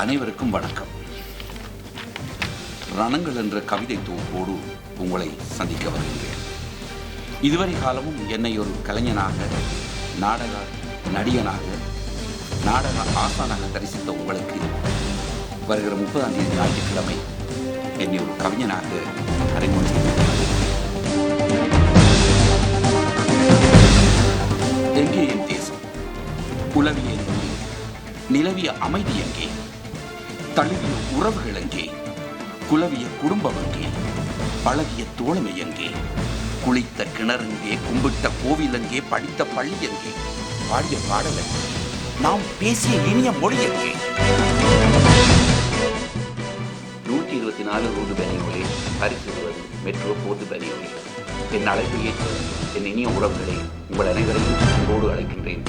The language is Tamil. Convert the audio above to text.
அனைவருக்கும் வணக்கம். ரணங்கள் என்ற கவிதை தொகுப்போடு உங்களை சந்திக்க வருகின்றேன். இதுவரை காலமும் என்னை ஒரு கலைஞனாக, நாடக நடிகனாக, நாடக ஆசானாக தரிசித்த உங்களுக்கு வருகிற 30ஆம் தேதி ஞாயிற்றுக்கிழமை என்னை ஒரு கவிஞனாக அறிமுகம் செய்திருக்கிறது. எங்கே என் தேசம்? உலவிய நிலவிய அமைதி எங்கே? தழுவிய உறவுகள் எங்கே? குலவிய குடும்பம் எங்கே? பழகிய தோழமை எங்கே? குளித்த கிணறுங்கே? கும்பிட்ட கோவில் எங்கே? படித்த பள்ளி எங்கே? பாடிய பாடல் எங்கே? நாம் பேசிய இனிய மொழி எங்கே? 124 ரோடு பேனியோலே பரிசுவது மெட்ரோ போர்ட்டு பேனியோலே. என் அழைப்பை ஏற்று என் இனிய உறவுகளை உங்கள் அனைவரையும் அன்போடு அழைக்கின்றேன்.